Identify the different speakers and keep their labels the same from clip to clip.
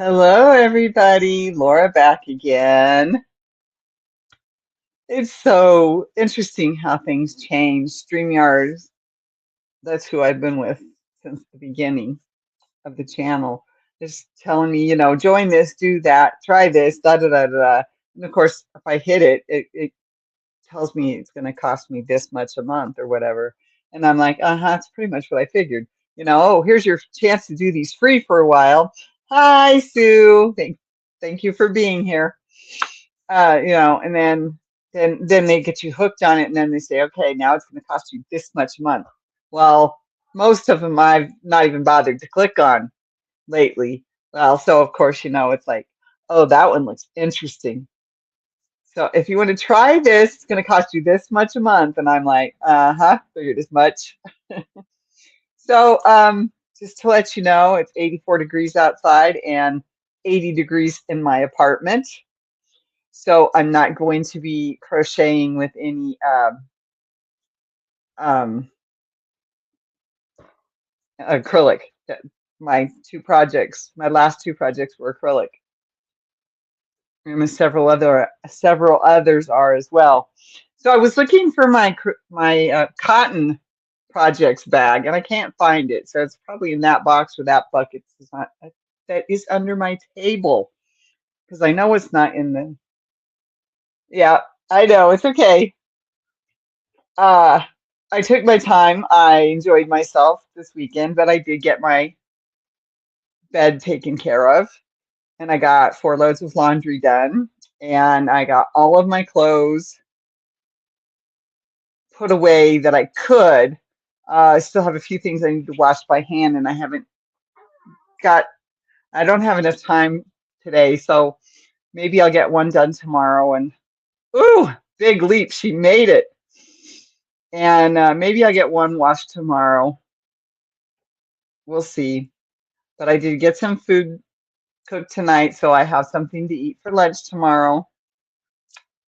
Speaker 1: Hello, everybody. Laura back again. It's so interesting how things change. StreamYard, that's who I've been with since the beginning of the channel, is telling me, join this, do that, try this, da da da da. Da. And of course, if I hit it, it tells me it's going to cost me this much a month or whatever. And I'm like, that's pretty much what I figured. Oh, here's your chance to do these free for a while. Hi, Sue. Thank you for being here. And then they get you hooked on it, and then they say, okay, now it's going to cost you this much a month. Well, most of them I've not even bothered to click on lately. Well, so of course, it's like, oh, that one looks interesting. So if you want to try this, it's going to cost you this much a month. And I'm like, figured as much. So just to let you know, it's 84 degrees outside and 80 degrees in my apartment. So I'm not going to be crocheting with any um, acrylic. My last two projects were acrylic, and several others are as well. So I was looking for my cotton projects bag, and I can't find it. So it's probably in that box or that bucket. It's not, that is under my table because I know it's not in the. Yeah, I know it's okay. Uh, I took my time. I enjoyed myself this weekend, but I did get my bed taken care of, and I got 4 loads of laundry done, and I got all of my clothes put away that I could. I still have a few things I need to wash by hand, and got, I don't have enough time today, so maybe I'll get one done tomorrow. And ooh, big leap, she made it. And maybe I'll get one washed tomorrow. We'll see. But I did get some food cooked tonight, so I have something to eat for lunch tomorrow.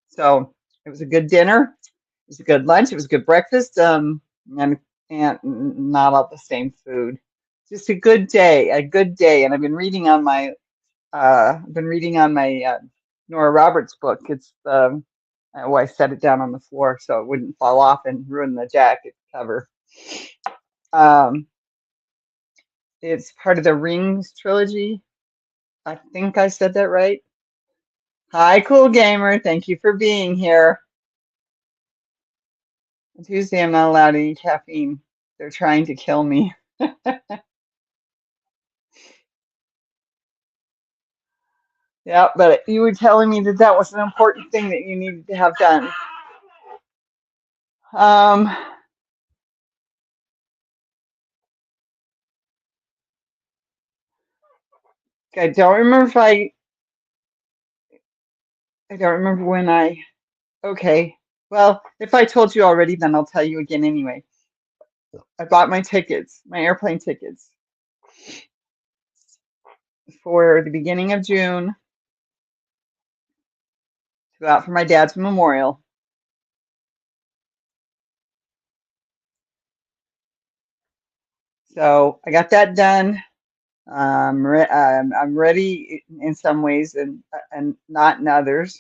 Speaker 1: So it was a good dinner. It was a good lunch. It was a good breakfast. And not all the same food. Just a good day, a good day. And I've been reading on my Nora Roberts book. It's I set it down on the floor so it wouldn't fall off and ruin the jacket cover. Um, it's part of the Rings trilogy. I think I said that right. Hi, cool gamer. Thank you for being here. On Tuesday, I'm not allowed to eat caffeine. They're trying to kill me. Yeah, but you were telling me that that was an important thing that you needed to have done. Um, I don't remember if I don't remember when okay. Well, if I told you already, then I'll tell you again anyway. I bought my tickets, my airplane tickets for the beginning of June to go out for my dad's memorial. So I got that done. I'm ready in some ways and not in others.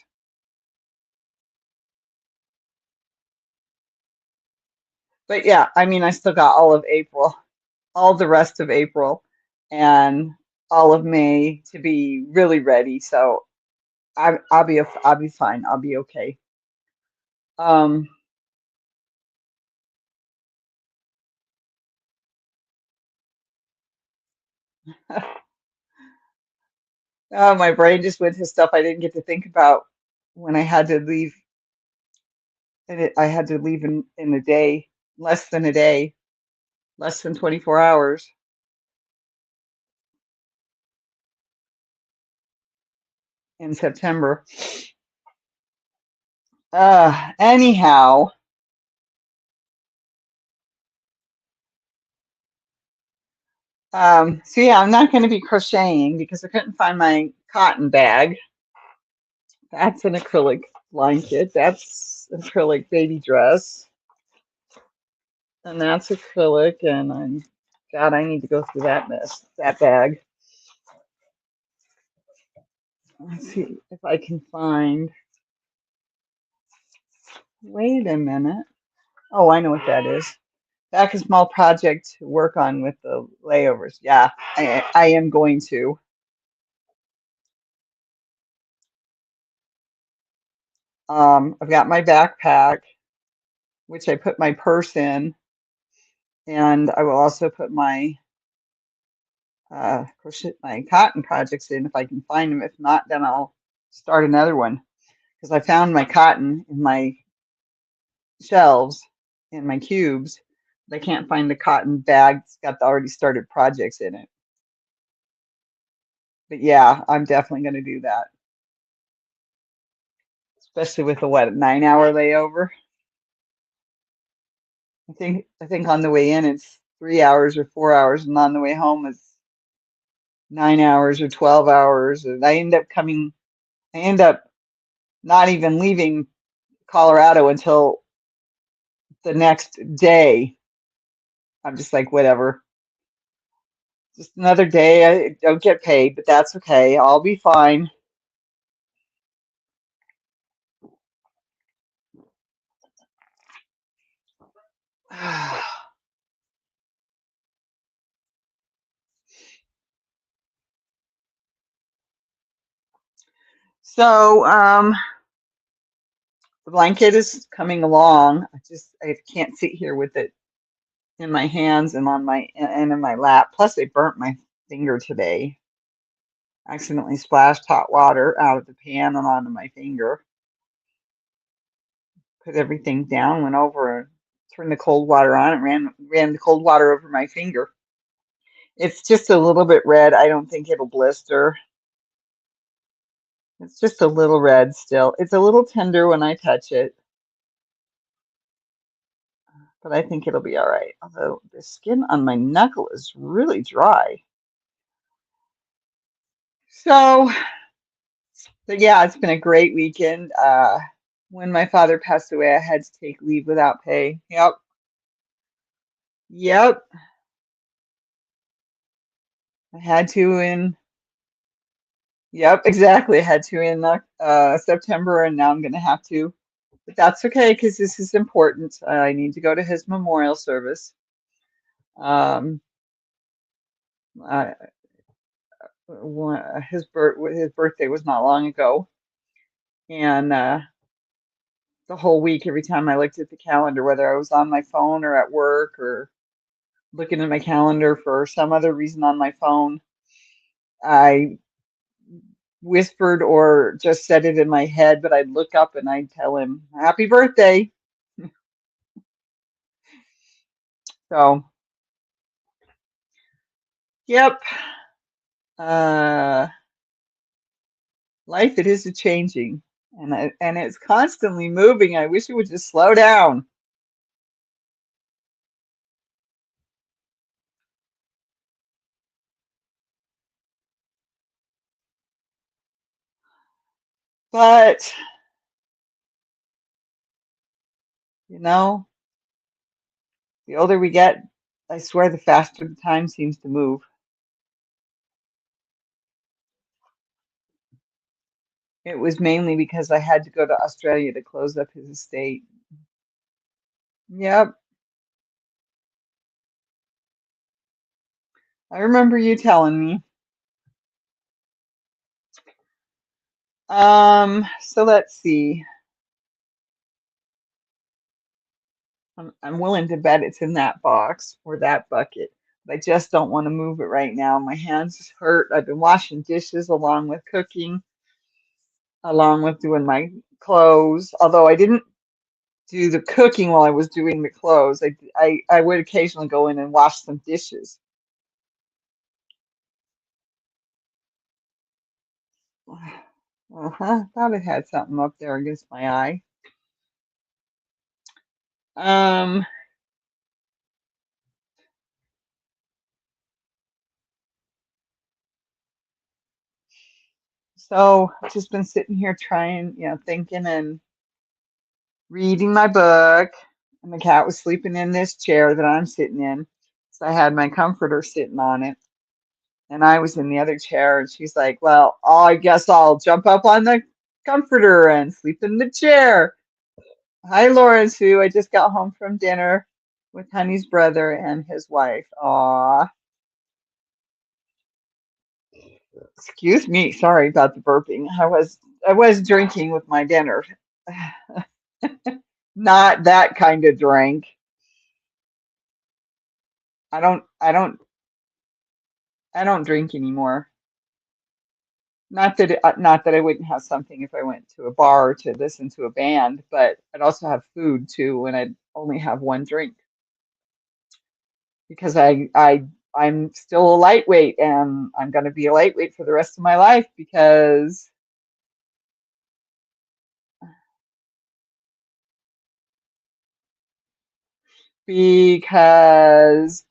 Speaker 1: But yeah, I mean, I still got all of April, all the rest of April, and all of May to be really ready. So I'll be fine. I'll be okay. Um, oh, my brain just went to stuff I didn't get to think about when I had to leave. I had to leave in a day, less than a day, less than 24 hours in September. Anyhow, so yeah, I'm not going to be crocheting because I couldn't find my cotton bag. That's an acrylic blanket. That's an acrylic baby dress. And that's acrylic. And God, I need to go through that mess, that bag. Let's see if I can find. Wait a minute. Oh, I know what that is. Back a small project to work on with the layovers. Yeah, I am going to. I've got my backpack, which I put my purse in, and I will also put my crochet, my cotton projects in if I can find them. If not, then I'll start another one because I found my cotton in my shelves in my cubes. But I can't find the cotton bag that's got the already started projects in it. But yeah, I'm definitely going to do that, especially with a what, 9 hour layover. I think on the way in it's 3 hours or 4 hours, and on the way home it's 9 hours or 12 hours. And I end up not even leaving Colorado until the next day. I'm just like, whatever. Just another day. I don't get paid, but that's okay. I'll be fine. So, the blanket is coming along. I can't sit here with it in my hands and on my and in my lap. Plus, I burnt my finger today. Accidentally splashed hot water out of the pan and onto my finger. Put everything down, went over and turned the cold water on and ran the cold water over my finger. It's just a little bit red. I don't think it'll blister. It's just a little red still. It's a little tender when I touch it, but I think it'll be all right. Although the skin on my knuckle is really dry. So, but yeah, it's been a great weekend. When my father passed away, I had to take leave without pay. Yep. Yep. I had to in, yep, exactly. I had to in September, and now I'm going to have to. But that's okay because this is important. I need to go to his memorial service. Um, uh, his birthday was not long ago, and the whole week, every time I looked at the calendar, whether I was on my phone or at work or looking at my calendar for some other reason on my phone, I whispered or just said it in my head, but I'd look up and I'd tell him, "Happy birthday." So, yep. Uh, Life, it is a changing, and it's constantly moving. I wish it would just slow down. But, you know, the older we get, I swear the faster the time seems to move. It was mainly because I had to go to Australia to close up his estate. Yep, I remember you telling me. So let's see. I'm willing to bet it's in that box or that bucket. But I just don't want to move it right now. My hands hurt. I've been washing dishes along with cooking, along with doing my clothes. Although I didn't do the cooking while I was doing the clothes, I would occasionally go in and wash some dishes. Uh-huh. Thought it had something up there against my eye. Um, so I've just been sitting here trying, thinking and reading my book. And the cat was sleeping in this chair that I'm sitting in. So I had my comforter sitting on it. and I was in the other chair, and she's like, "Well, I guess I'll jump up on the comforter and sleep in the chair." Hi, Laura and Sue. I just got home from dinner with Honey's brother and his wife. Aw, excuse me. Sorry about the burping. I was drinking with my dinner. Not that kind of drink. I don't drink anymore. Not that I wouldn't have something if I went to a bar to listen to a band, but I'd also have food too when I'd only have one drink because I'm still a lightweight and I'm going to be a lightweight for the rest of my life because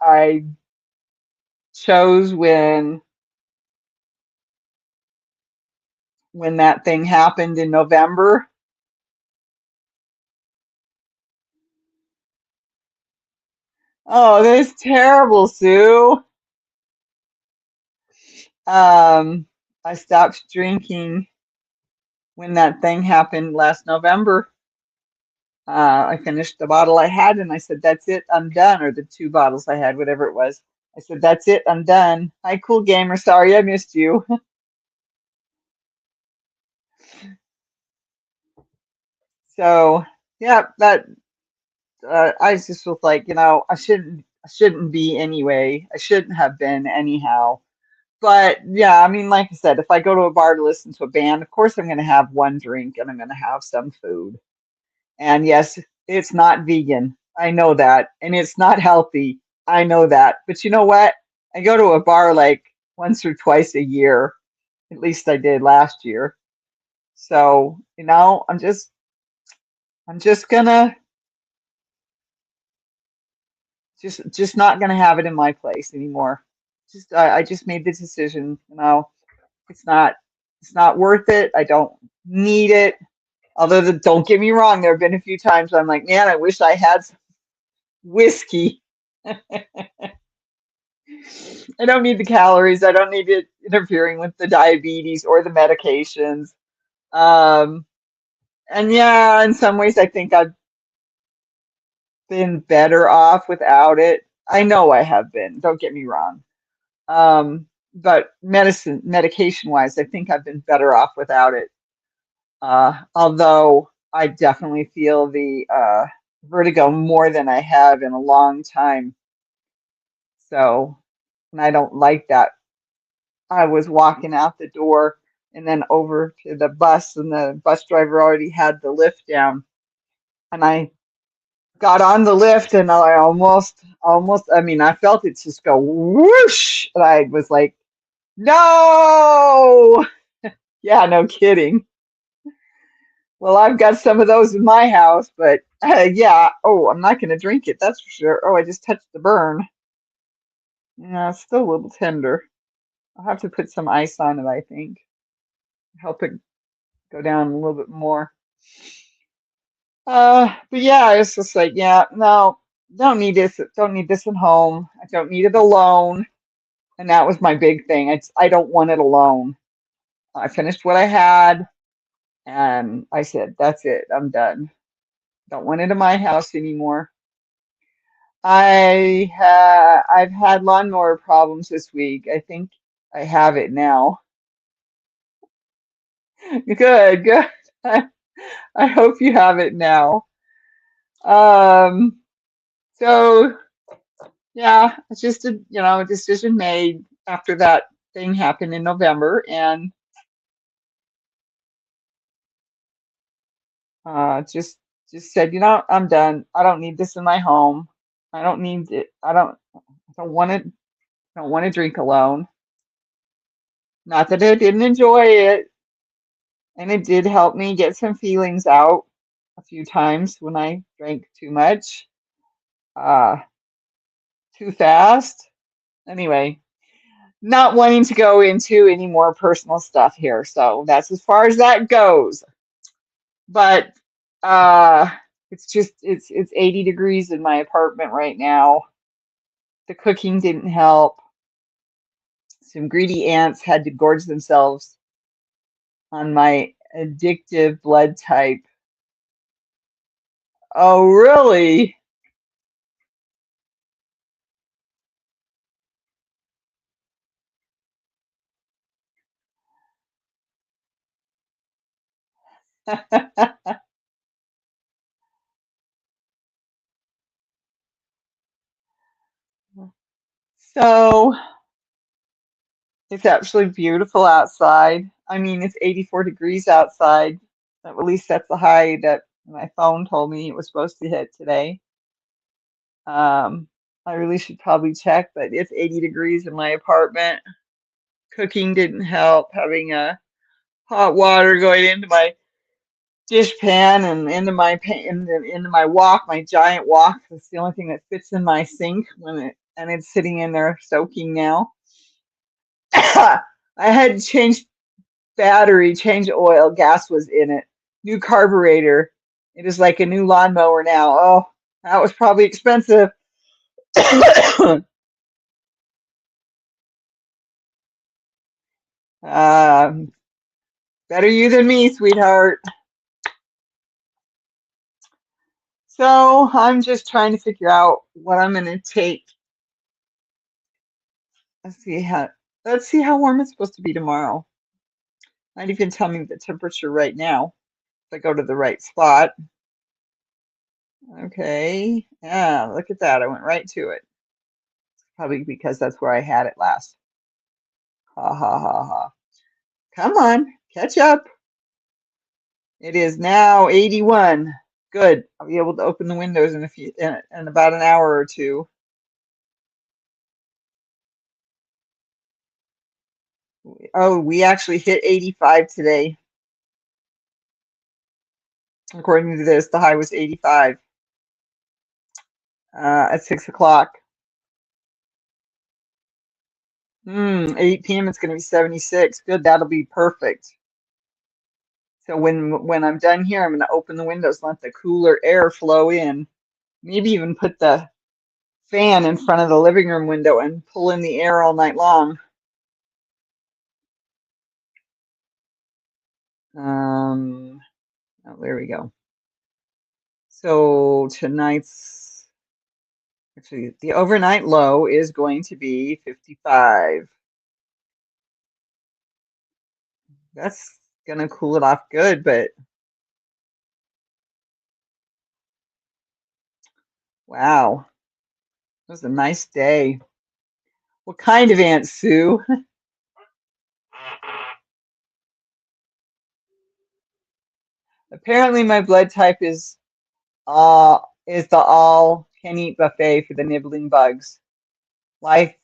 Speaker 1: I chose when that thing happened in November. Oh, that's terrible, Sue. Um, I stopped drinking when that thing happened last November. I finished the bottle I had and I said, "That's it, I'm done." Or the two bottles I had, whatever it was. I said, "That's it, I'm done." Hi, cool gamer. Sorry I missed you. So, yeah, that I just was like, I shouldn't be anyway. I shouldn't have been anyhow. But yeah, I mean, like I said, if I go to a bar to listen to a band, of course I'm going to have one drink and I'm going to have some food. And yes, it's not vegan. I know that. And it's not healthy. I know that. But you know what? I go to a bar like once or twice a year. At least I did last year. So, I'm just gonna just not gonna have it in my place anymore. I just made the decision. It's not worth it. I don't need it. Although don't get me wrong, there have been a few times where I'm like, man, I wish I had some whiskey. I don't need the calories. I don't need it interfering with the diabetes or the medications. Um, and yeah, in some ways, I think I've been better off without it. I know I have been. Don't get me wrong. But medication wise, I think I've been better off without it. Although I definitely feel the vertigo more than I have in a long time. So, and I don't like that. I was walking out the door and then over to the bus, and the bus driver already had the lift down. And I got on the lift, and I I mean, I felt it just go whoosh. And I was like, no! Yeah, no kidding. Well, I've got some of those in my house, but yeah. Oh, I'm not going to drink it, that's for sure. Oh, I just touched the burn. Yeah, it's still a little tender. I'll have to put some ice on it, I think. Help it go down a little bit more. But yeah, it's just like, yeah, no, don't need this. Don't need this at home. I don't need it alone. And that was my big thing. I don't want it alone. I finished what I had, and I said, that's it. I'm done. Don't want it in my house anymore. I've had lawnmower problems this week. I think I have it now. Good, good. I, I hope you have it now. Um, so yeah, it's just a decision made after that thing happened in November, and just said, I'm done. I don't need this in my home. I don't need it. I don't want it. I don't want to drink alone. Not that I didn't enjoy it, and it did help me get some feelings out a few times when I drank too much, uh, too fast. Anyway, not wanting to go into any more personal stuff here, so that's as far as that goes. But uh, it's 80 degrees in my apartment right now. The cooking didn't help. some greedy ants had to gorge themselves on my addictive blood type. Oh, really? So it's absolutely beautiful outside. I mean, it's 84 degrees outside. At least that's the high that my phone told me it was supposed to hit today. Um, I really should probably check, but it's 80 degrees in my apartment. Cooking didn't help. Having a hot water going into my dishpan and into my wok, my giant wok. That's the only thing that fits in my sink and it's sitting in there soaking now. I had to change battery, change oil, gas was in it. New carburetor. It is like a new lawnmower now. Oh, that was probably expensive. um, Better you than me, sweetheart. So I'm just trying to figure out what I'm going to take. Let's see how warm it's supposed to be tomorrow. Might even tell me the temperature right now if I go to the right spot. Okay. Yeah, look at that. I went right to it. Probably because that's where I had it last. Ha ha ha ha. Come on, catch up. It is now 81. Good. I'll be able to open the windows in about an hour or two. Oh, we actually hit 85 today. According to this, the high was 85 at 6 o'clock. 8 p.m. it's going to be 76. Good, that'll be perfect. So when I'm done here, I'm going to open the windows, let the cooler air flow in. Maybe even put the fan in front of the living room window and pull in the air all night long. Oh, there we go. So actually the overnight low is going to be 55. That's gonna cool it off good, but wow, it was a nice day. What kind of Aunt Sue? Apparently my blood type is the all can eat buffet for the nibbling bugs. Life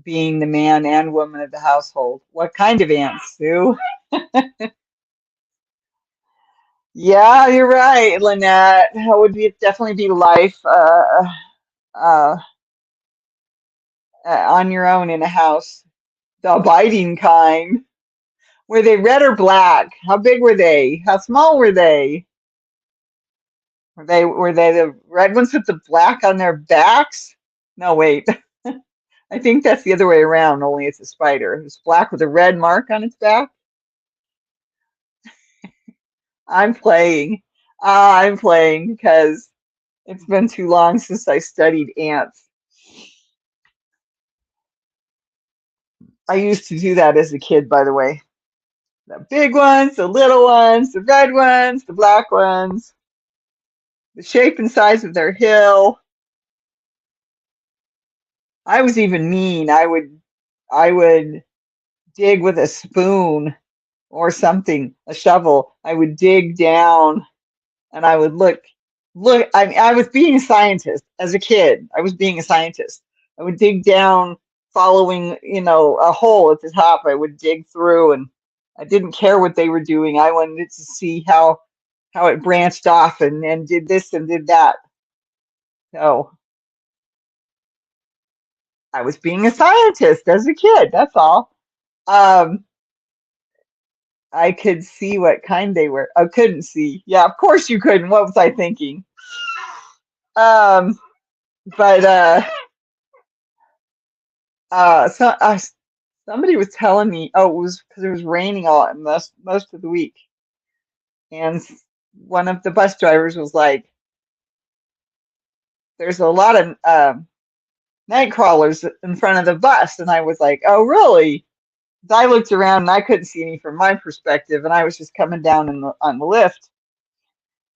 Speaker 1: being the man and woman of the household. What kind of Aunt Sue? Yeah, you're right, Lynette. That would definitely be life uh, on your own in a house. The biting kind. Were they red or black? How big were they? How small were they? Were they the red ones with the black on their backs? No, wait. I think that's the other way around, only it's a spider. It's black with a red mark on its back. I'm playing. I'm playing because it's been too long since I studied ants. I used to do that as a kid, by the way. The big ones, the little ones, the red ones, the black ones, the shape and size of their hill. I was even mean. I would dig with a spoon or something, a shovel. I would dig down and I would look. I was being a scientist as a kid. I was being a scientist. I would dig down following, a hole at the top. I would dig through and I didn't care what they were doing. I wanted to see how it branched off and did this and did that. So I was being a scientist as a kid. That's all. Um, I could see what kind they were. I couldn't see. Yeah, of course you couldn't. What was I thinking? Um, but some Somebody was telling me, oh, it was because it was raining all most of the week, and one of the bus drivers was like, "There's a lot of night crawlers in front of the bus," and I was like, "Oh, really?" I looked around and I couldn't see any from my perspective, and I was just coming down on the lift.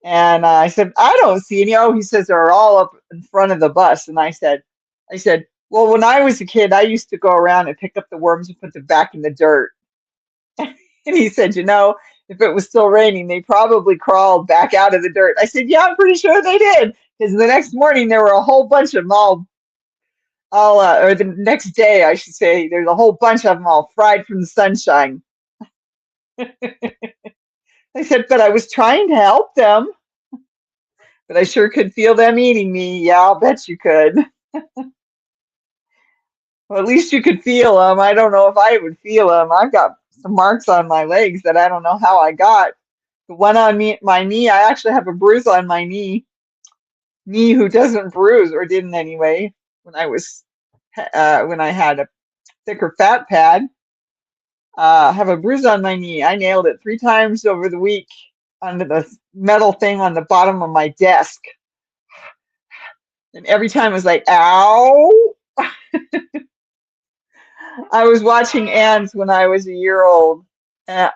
Speaker 1: And I said, "I don't see any." Oh, he says they're all up in front of the bus. And I said, "Well, when I was a kid, I used to go around and pick up the worms and put them back in the dirt." And he said, if it was still raining, they probably crawled back out of the dirt. I said, "Yeah, I'm pretty sure they did." Because the next morning there were a whole bunch of them or the next day, I should say, there's a whole bunch of them all fried from the sunshine. I said, "But I was trying to help them, but I sure could feel them eating me." Yeah, I'll bet you could. Well, at least you could feel them. I don't know if I would feel them. I've got some marks on my legs that I don't know how I got. The one on my knee, I actually have a bruise on my knee. Me who doesn't bruise, or didn't anyway, when I had a thicker fat pad. I have a bruise on my knee. I nailed it 3 times over the week onto the metal thing on the bottom of my desk. And every time it was like, ow. I was watching ants when I was a year old. And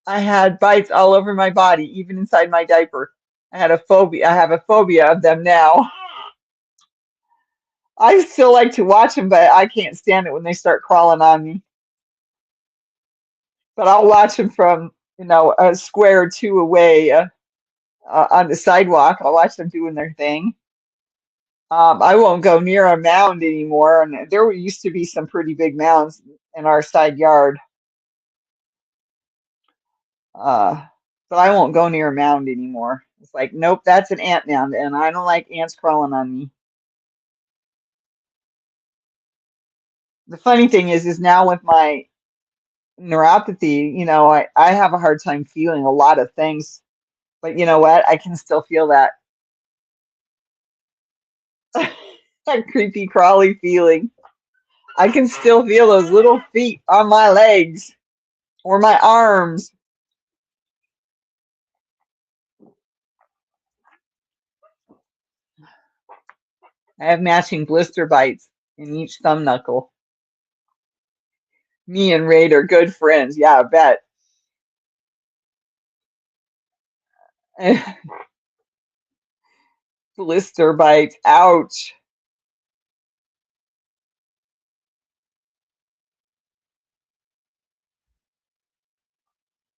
Speaker 1: I had bites all over my body, even inside my diaper. I had a phobia. I have a phobia of them now. I still like to watch them, but I can't stand it when they start crawling on me. But I'll watch them from, a square or two away on the sidewalk. I'll watch them doing their thing. I won't go near a mound anymore. And there used to be some pretty big mounds in our side yard. Uh, but I won't go near a mound anymore. It's like, nope, that's an ant mound, and I don't like ants crawling on me. The funny thing is now with my neuropathy, I have a hard time feeling a lot of things. But you know what? I can still feel that that creepy crawly feeling. I can still feel those little feet on my legs or my arms. I have matching blister bites in each thumb knuckle. Me and Raid are good friends. Yeah, I bet. Blister bites. Ouch.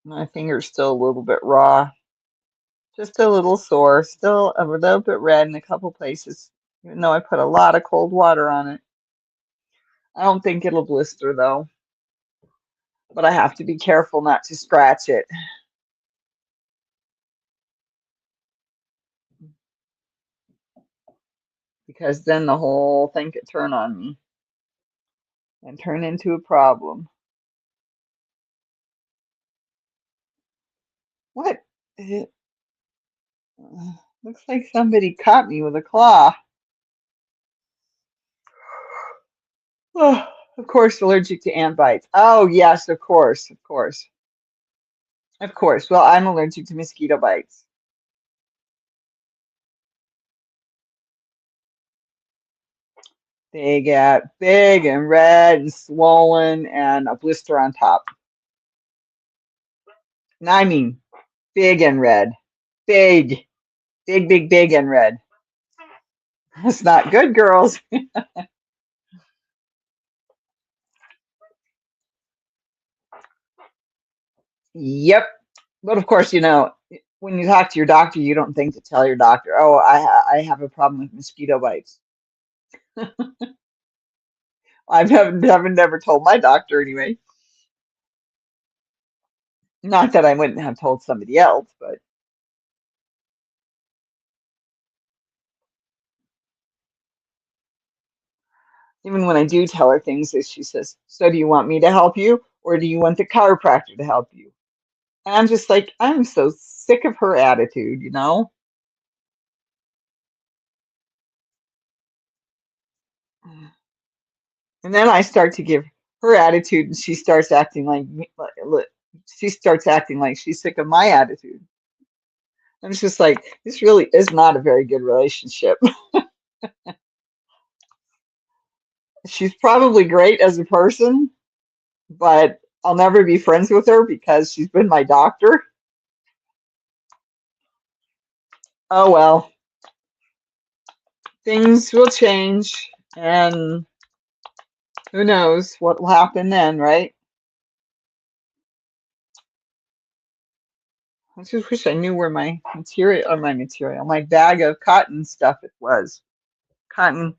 Speaker 1: My finger's still a little bit raw. Just a little sore. Still a little bit red in a couple places, even though I put a lot of cold water on it. I don't think it'll blister though, but I have to be careful not to scratch it because then the whole thing could turn on me and turn into a problem. What? It looks like somebody caught me with a claw. Oh, of course, allergic to ant bites. Oh, yes, of course, of course, of course. Well, I'm allergic to mosquito bites. They get big and red and swollen and a blister on top. And I mean big and red. Big, big, big, big and red. That's not good, girls. Yep. But of course, when you talk to your doctor, you don't think to tell your doctor, "Oh, I have a problem with mosquito bites." I've never told my doctor anyway. Not that I wouldn't have told somebody else, but even when I do tell her things, she says, "So do you want me to help you, or do you want the chiropractor to help you?" And I'm just like, I'm so sick of her attitude. And then I start to give her attitude, and she starts acting like she starts acting like she's sick of my attitude. I'm just like, this really is not a very good relationship. She's probably great as a person, but I'll never be friends with her because she's been my doctor. Oh well, things will change, and who knows what will happen then, right? I just wish I knew where my my bag of cotton stuff it was. Cotton,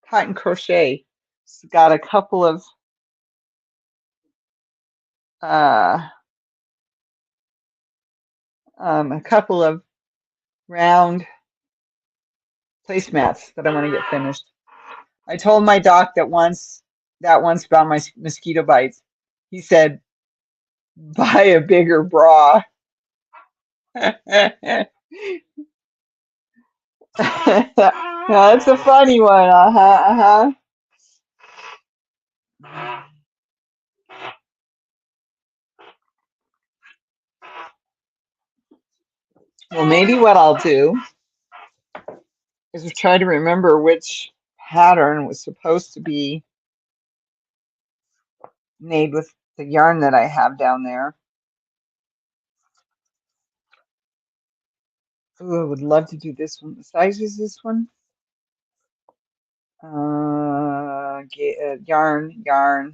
Speaker 1: cotton crochet. It's got uh, a couple of round placemats that I want to get finished. I told my doc that once about my mosquito bites. He said, buy a bigger bra. That's a funny one. Uh-huh, uh-huh. Well, maybe what I'll do is try to remember which pattern was supposed to be made with the yarn that I have down there. Ooh, I would love to do this one. The size is this one? Yarn,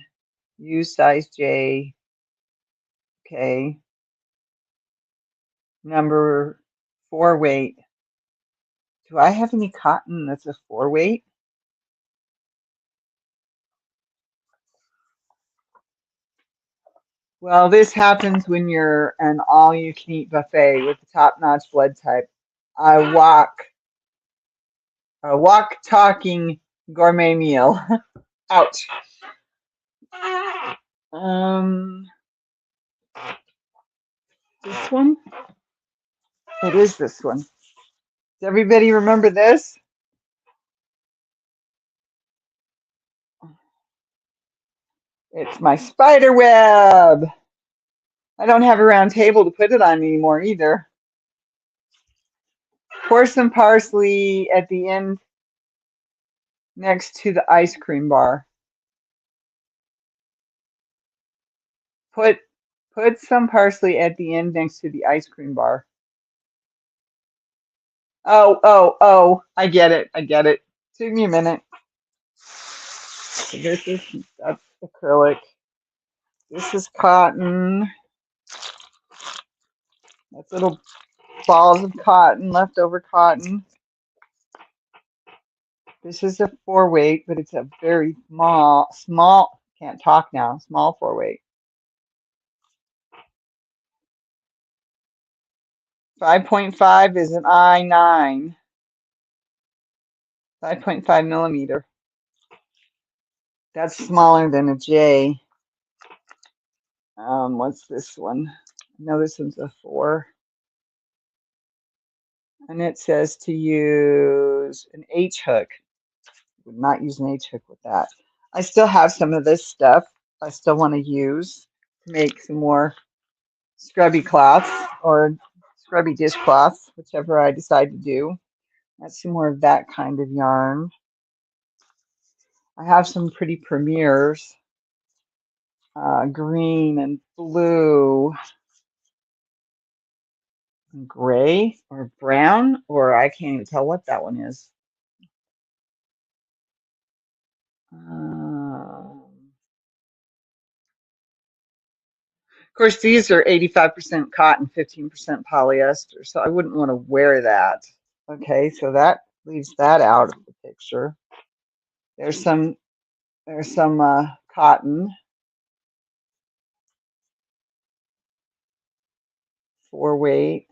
Speaker 1: use size J. Okay. Number 4 weight. Do I have any cotton that's a 4 weight? Well, this happens when you're an all-you-can-eat buffet with the top-notch blood type. I walk a walk-talking gourmet meal. Ouch. Um, this one? It is this one. Does everybody remember this? It's my spider web. I don't have a round table to put it on anymore either. Pour some parsley at the end next to the ice cream bar. Put some parsley at the end next to the ice cream bar. Oh, I get it. I get it. Took me a minute. So that's acrylic. This is cotton. That's little balls of cotton, leftover cotton. This is a 4 weight, but it's a very small, can't talk now, small 4 weight. 5.5 is an I9. 5.5 millimeter. That's smaller than a J. What's this one? No, this one's a 4. And it says to use an H hook. Would not use an H hook with that. I still have some of this stuff I still want to use to make some more scrubby cloths or scrubby dishcloths, whichever I decide to do. That's some more of that kind of yarn. I have some pretty premieres, green and blue, and gray or brown, or I can't even tell what that one is. Of course, these are 85% cotton, 15% polyester, so I wouldn't want to wear that. Okay, so that leaves that out of the picture. There's some cotton, 4 weight.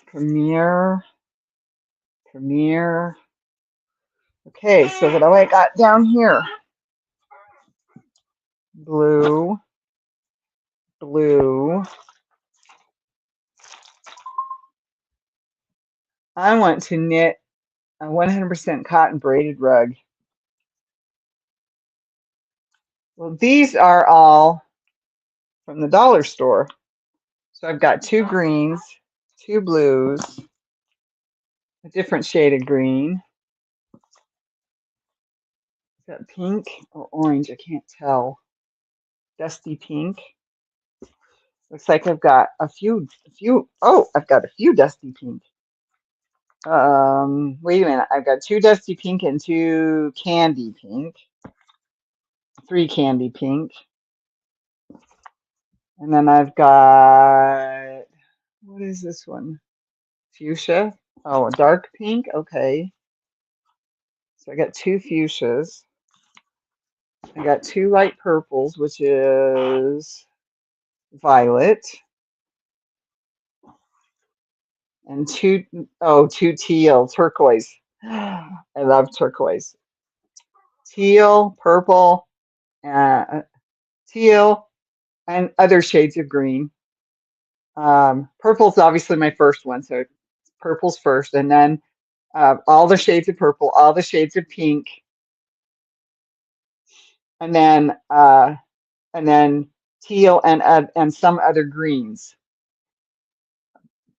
Speaker 1: Premier. Okay, so what do I got down here? Blue. I want to knit a 100% cotton braided rug. Well, these are all from the dollar store. So I've got 2 greens, 2 blues, a different shade of green. Is that pink or orange? I can't tell. Dusty pink. Looks like I've got a few, oh, I've got a few dusty pink. Wait a minute. I've got 2 dusty pink and 2 candy pink. 3 candy pink. And then I've got, what is this one? Fuchsia. Oh, a dark pink. Okay. So I got 2 fuchsias. I got 2 light purples, which is violet. And 2 teal, turquoise. I love turquoise. Teal, purple, teal, and other shades of green. Purple's obviously my first one, so purple's first, and then all the shades of purple, all the shades of pink, and then teal and some other greens.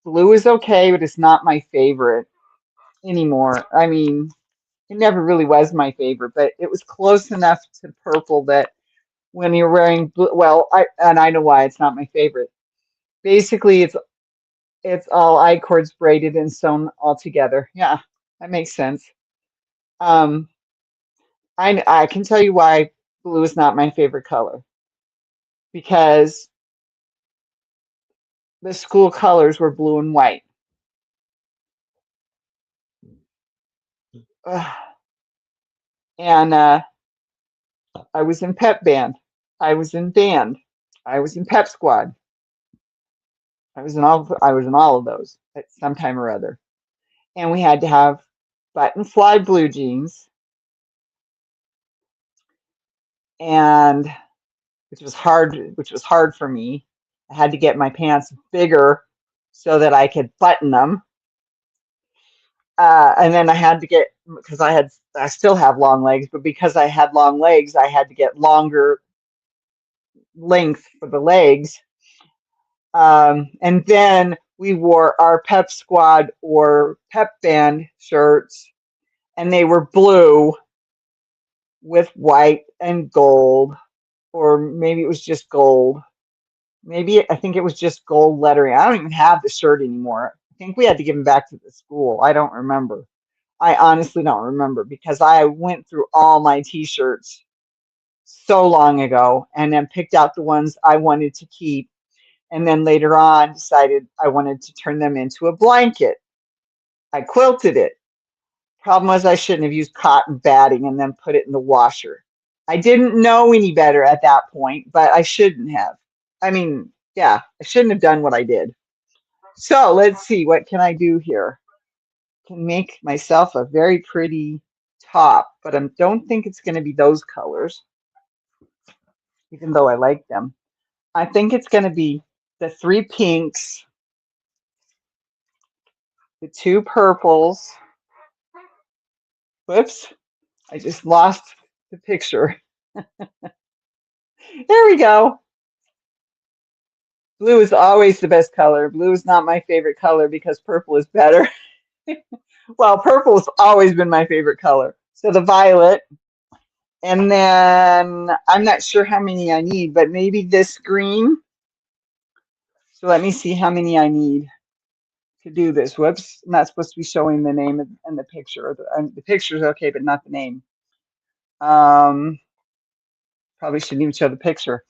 Speaker 1: Blue is okay, but it's not my favorite anymore. I mean, it never really was my favorite, but it was close enough to purple that when you're wearing blue, well, I know why it's not my favorite. Basically, it's all I-cords braided and sewn all together. Yeah, that makes sense. Um, I can tell you why blue is not my favorite color, because the school colors were blue and white. Ugh. And I was in pep band. I was in band. I was in pep squad. I was in all of those at some time or other. And we had to have button fly blue jeans, and which was hard for me. I had to get my pants bigger so that I could button them. And then I had to get, because I still have long legs, but because I had long legs, I had to get longer length for the legs. And then we wore our pep squad or pep band shirts, and they were blue with white and gold, or maybe it was just gold. I think it was just gold lettering. I don't even have the shirt anymore. I think we had to give them back to the school. I don't remember. I honestly don't remember, because I went through all my t-shirts so long ago and then picked out the ones I wanted to keep. And then later on decided I wanted to turn them into a blanket. I quilted it. Problem was, I shouldn't have used cotton batting and then put it in the washer. I didn't know any better at that point, but I shouldn't have. I mean, yeah, I shouldn't have done what I did. So let's see, what can I do here? Can make myself a very pretty top, but I don't think it's going to be those colors, even though I like them. I think it's going to be the 3 pinks, the 2 purples. Whoops, I just lost the picture. There we go. Blue is always the best color. Blue is not my favorite color because purple is better. Well, purple has always been my favorite color. So the violet, and then I'm not sure how many I need, but maybe this green. So let me see how many I need to do this. Whoops, I'm not supposed to be showing the name and the picture. The picture's okay, but not the name. Probably shouldn't even show the picture.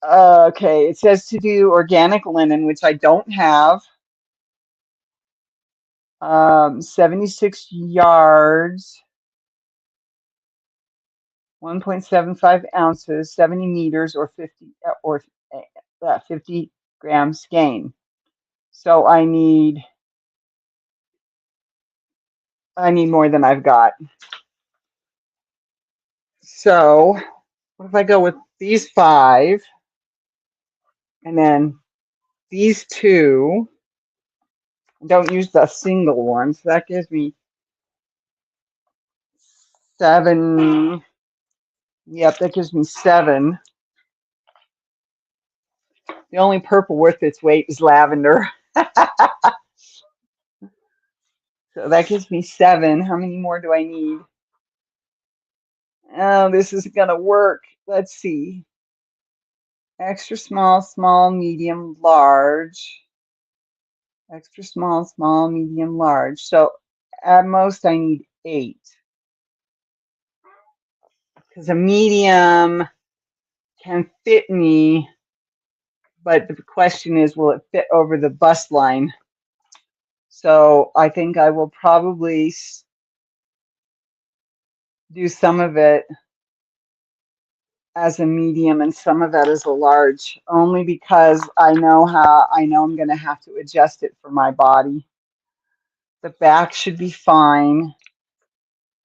Speaker 1: Okay, it says to do organic linen, which I don't have. 76 yards, 1.75 ounces, 70 meters, or 50 grams skein. So I need more than I've got. So what if I go with these 5, and then these 2, Don't use the single one. So that gives me 7. Yep, that gives me 7. The only purple worth its weight is lavender. So that gives me 7. How many more do I need? Oh, this is gonna work. Let's see. Extra small, small, medium, large. Extra small, small, medium, large. So at most I need 8. Because a medium can fit me, but the question is, will it fit over the bust line? So I think I will probably do some of it as a medium and some of that as a large, only because I know I'm going to have to adjust it for my body. The back should be fine.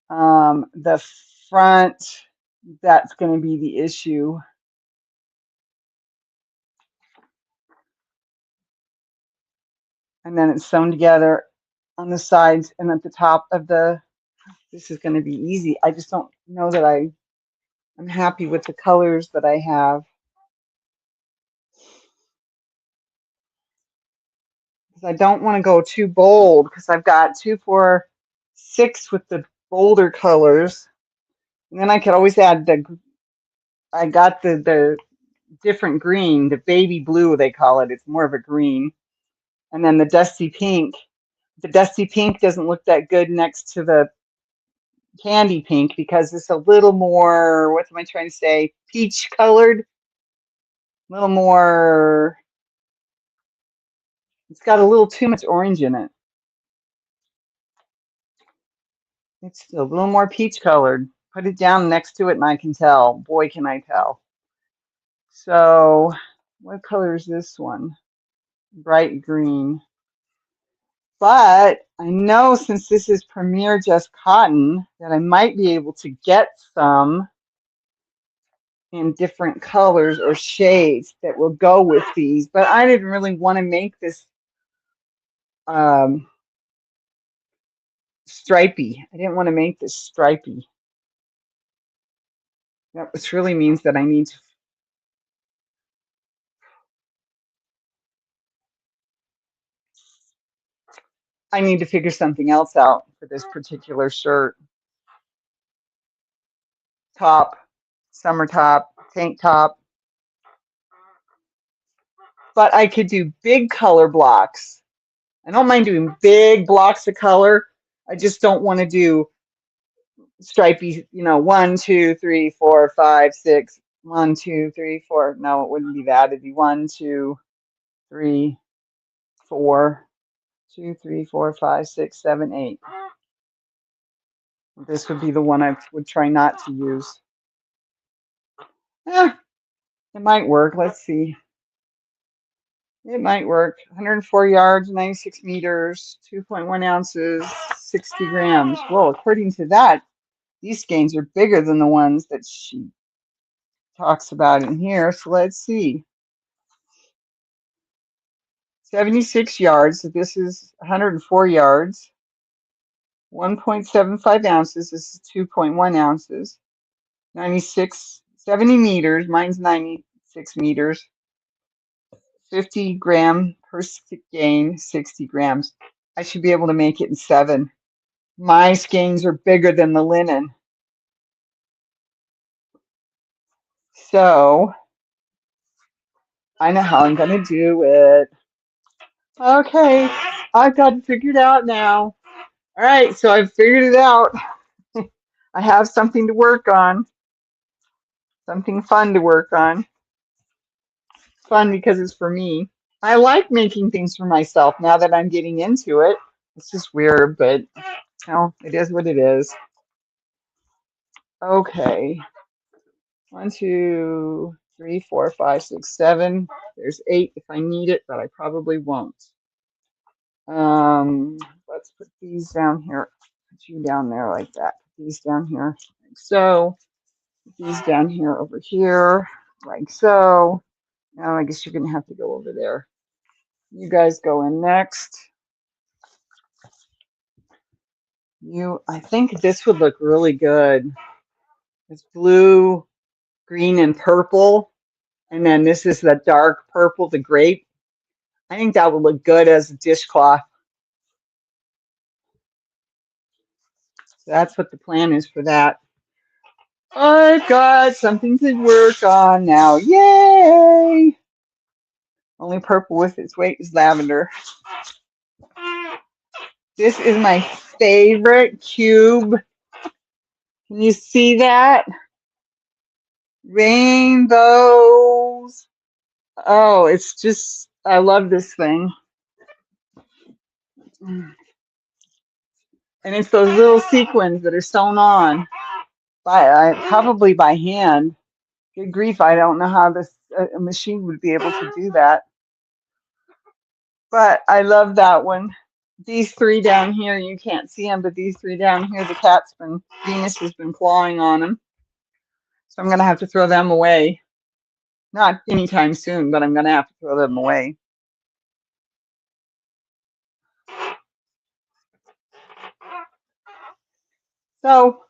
Speaker 1: The front, that's going to be the issue. And then it's sewn together on the sides and at the top of the, this is going to be easy. I just don't know that I'm happy with the colors that I have. Because I don't want to go too bold because I've got 2, 4, 6 with the bolder colors. And then I could always add I got the different green, the baby blue they call it. It's more of a green. And then the dusty pink. The dusty pink doesn't look that good next to the candy pink because it's a little more, what am I trying to say? Peach colored. A little more, it's got a little too much orange in it. It's a little more peach colored. Put it down next to it and I can tell. Boy, can I tell. So what color is this one? Bright green. But I know since this is Premier Just Cotton that I might be able to get some in different colors or shades that will go with these. But I didn't really want to make this stripy. I didn't want to make this stripy. That which really means that I need to figure something else out for this particular shirt. Top, summer top, tank top. But I could do big color blocks. I don't mind doing big blocks of color. I just don't want to do stripy, 1, 2, 3, 4, 5, 6. 1, 2, 3, 4. No, it wouldn't be that. It'd be 1, 2, 3, 4. 2, 3, 4, 5, 6, 7, 8. This would be the one I would try not to use. It might work. Let's see. It might work. 104 yards, 96 meters, 2.1 ounces, 60 grams. Well, according to that, these skeins are bigger than the ones that she talks about in here. So let's see. 76 yards. So this is 104 yards. 1.75 ounces. This is 2.1 ounces. 70 meters. Mine's 96 meters. 50 gram per skein, 60 grams. I should be able to make it in 7. My skeins are bigger than the linen. So I know how I'm going to do it. Okay, I've got it figured out now. All right, so I've figured it out. I have something to work on, something fun to work on. Fun because it's for me. I like making things for myself now that I'm getting into it. It's just weird, but it is what it is. Okay. 1, 2, 3, 4, 5, 6, 7. There's 8 if I need it, but I probably won't. Let's put these down here. Put you down there like that. Put these down here like so. Put these down here over here like so. Now I guess you're gonna have to go over there. You guys go in next. I think this would look really good. It's blue, green, and purple. And then this is the dark purple, the grape. I think that would look good as a dishcloth. So that's what the plan is for that. I've got something to work on now. Yay! Only purple with its weight is lavender. This is my favorite cube. Can you see that? Rainbows. Oh, it's just, I love this thing. And it's those little sequins that are sewn on probably by hand. Good grief, I don't know how this a machine would be able to do that. But I love that one. These three down here, you can't see them, but these three down here, Venus has been clawing on them. So I'm going to have to throw them away. Not anytime soon, but I'm going to have to throw them away. So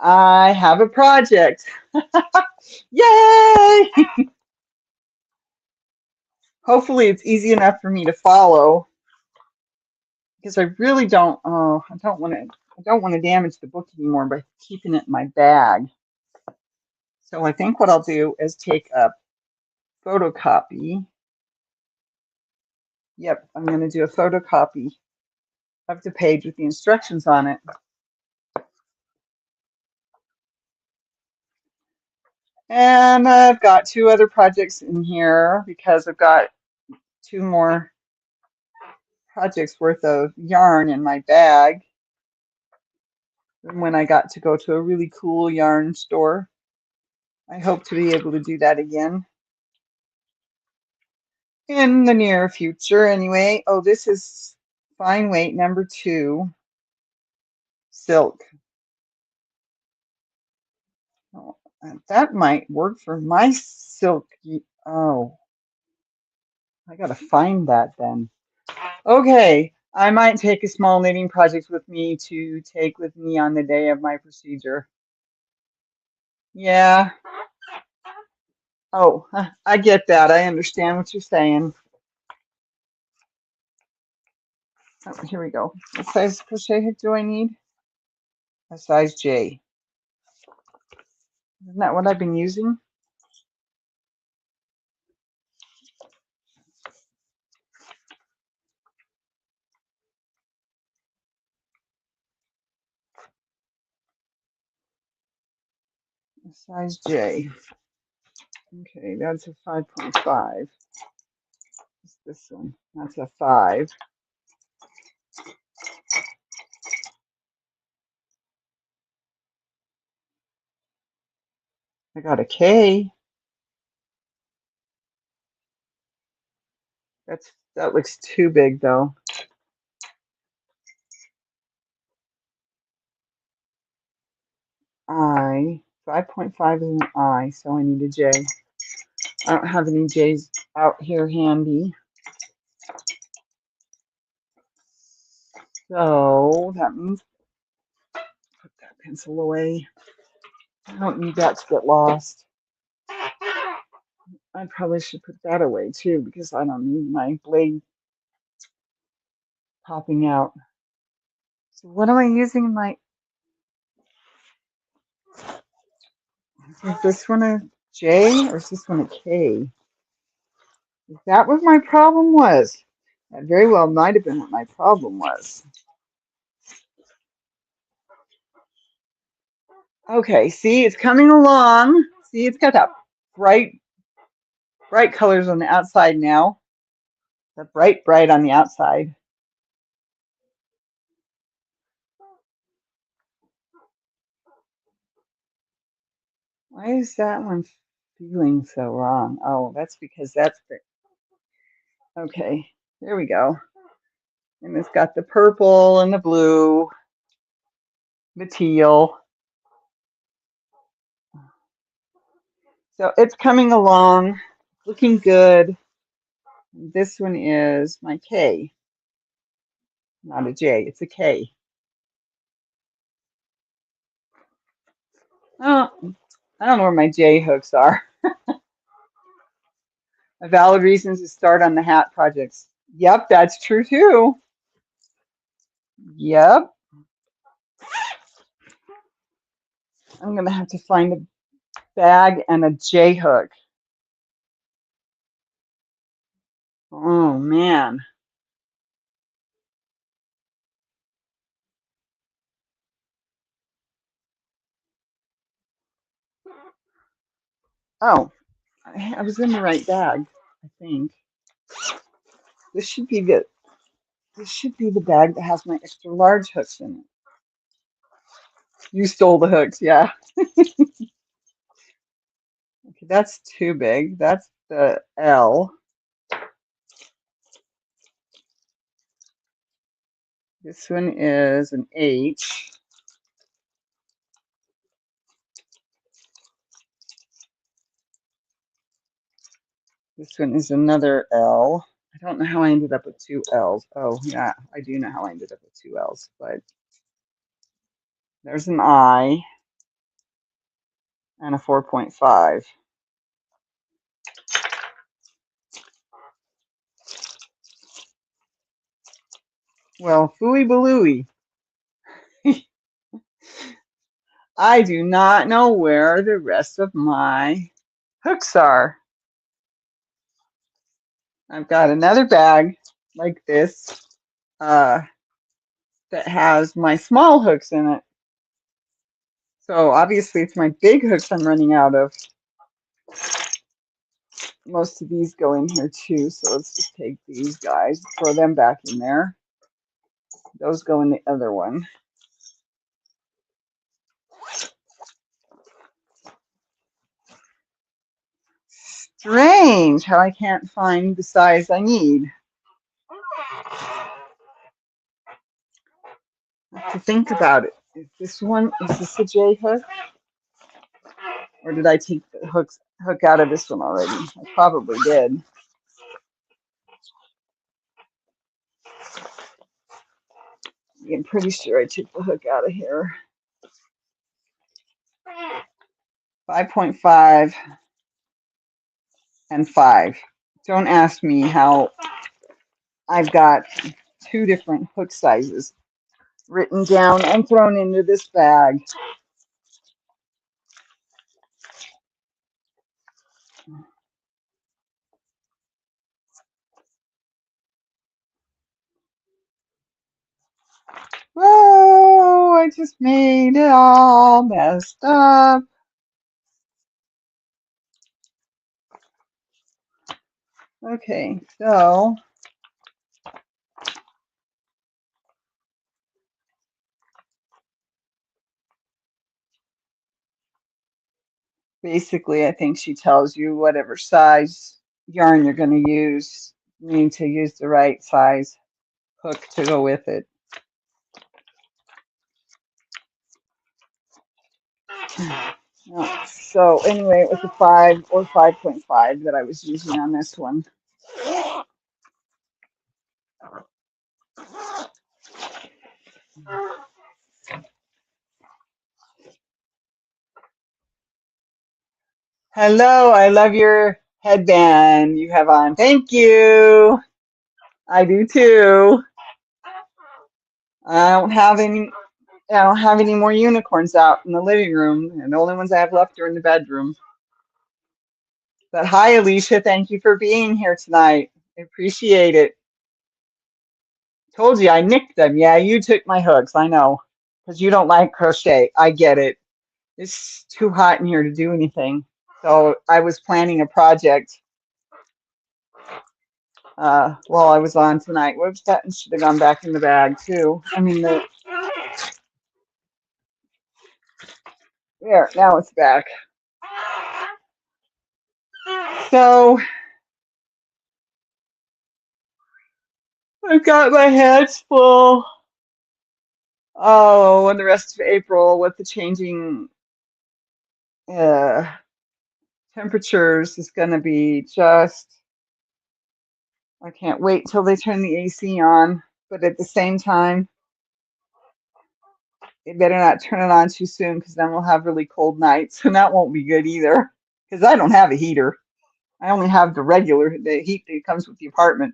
Speaker 1: I have a project. Yay! Hopefully it's easy enough for me to follow, because I really don't, I don't want to damage the book anymore by keeping it in my bag. So I think what I'll do is take a photocopy. Yep, I'm going to do a photocopy of the page with the instructions on it. And I've got two other projects in here because I've got two more projects worth of yarn in my bag when I got to go to a really cool yarn store. I hope to be able to do that again in the near future anyway. Oh, this is fine weight number 2 silk. Oh, that might work for my silk. Oh, I gotta find that then. Okay, I might take a small knitting project with me to take with me on the day of my procedure. Yeah. Oh, I get that. I understand what you're saying. Oh, here we go. What size crochet hook do I need? A size J. Isn't that what I've been using? A size J. Okay, that's a 5.5. What's this one? That's a 5. I got a K. That looks too big though. I 5.5 is an I, so I need a J. I don't have any J's out here handy. So that means put that pencil away. I don't need that to get lost. I probably should put that away too, because I don't need my blade popping out. So what am I using in my, is this one a J or is this one a K? Is that what my problem was? That very well might have been what my problem was. Okay, see, it's coming along. See, it's got that bright colors on the outside now. The bright on the outside. Why is that one feeling so wrong? Oh, that's because that's the, okay, there we go. And it's got the purple and the blue, the teal. So it's coming along, looking good. This one is my K. Not a J, it's a K. Oh, I don't know where my J hooks are. A valid reason to start on the hat projects. Yep, that's true too. Yep. I'm gonna have to find a bag and a J hook. Oh man. Oh, I was in the right bag, I think. This should be the this should be the bag that has my extra large hooks in it. You stole the hooks, yeah. Okay, that's too big. That's the L. This one is an H. This one is another L. I don't know how I ended up with two L's. Oh, yeah, I do know how I ended up with two L's, but there's an I and a 4.5. Well, fooey balooey. I do not know where the rest of my hooks are. I've got another bag like this that has my small hooks in it. So obviously it's my big hooks I'm running out of. Most of these go in here too, so let's just take these guys, throw them back in there. Those go in the other one. Strange how I can't find the size I need. I have to think about it. Is this a J hook? Or did I take the hook out of this one already? I probably did. I'm pretty sure I took the hook out of here. 5.5 and 5. Don't ask me how I've got two different hook sizes written down and thrown into this bag. Whoa, I just made it all messed up. Okay, so basically I think she tells you whatever size yarn you're going to use. You need to use the right size hook to go with it. So anyway, it was a 5 or 5.5 that I was using on this one. Hello, I love your headband you have on. Thank you. I do too. I don't have any I don't have any more unicorns out in the living room, and the only ones I have left are in the bedroom. But hi, Alicia. Thank you for being here tonight. I appreciate it. Told you I nicked them. Yeah, you took my hooks. I know. Because you don't like crochet. I get it. It's too hot in here to do anything. So I was planning a project while I was on tonight. Whoops, that should have gone back in the bag too. I mean, there, now it's back. So I've got my hands full. Oh, and the rest of April with the changing uh, temperatures is going to be just, I can't wait till they turn the AC on. but at the same time, it better not turn it on too soon because then we'll have really cold nights, and that won't be good either because I don't have a heater. I only have the heat that comes with the apartment.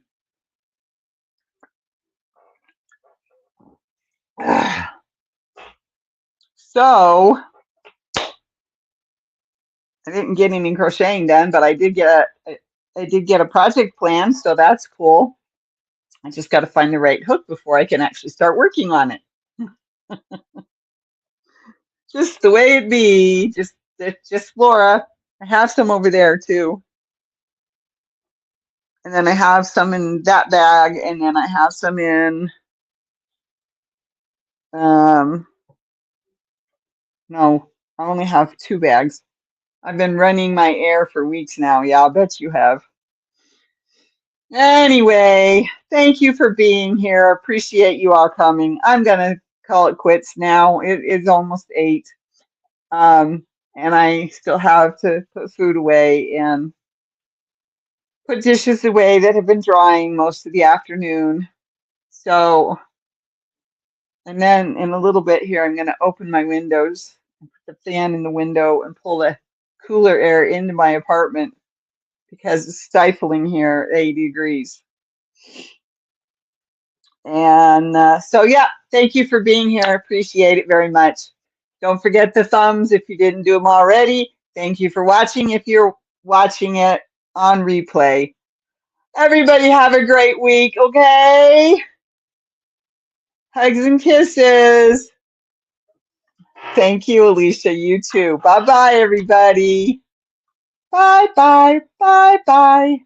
Speaker 1: So I didn't get any crocheting done, but I did get a project plan, so that's cool. I just got to find the right hook before I can actually start working on it. Just the way it be. Just Flora. I have some over there too. And then I have some in that bag, and then I have some in no, I only have 2 bags. I've been running my air for weeks now. Yeah, I'll bet you have. Anyway, thank you for being here. Appreciate you all coming. I'm gonna call it quits now. It is almost 8. And I still have to put food away and put dishes away that have been drying most of the afternoon. So, and then in a little bit here, I'm gonna open my windows, put the fan in the window and pull the cooler air into my apartment because it's stifling here at 80 degrees. And so, yeah, thank you for being here. I appreciate it very much. Don't forget the thumbs if you didn't do them already. Thank you for watching if you're watching it on replay. Everybody have a great week, okay? Hugs and kisses. Thank you, Alicia. You too. Bye-bye, everybody. Bye-bye. Bye-bye.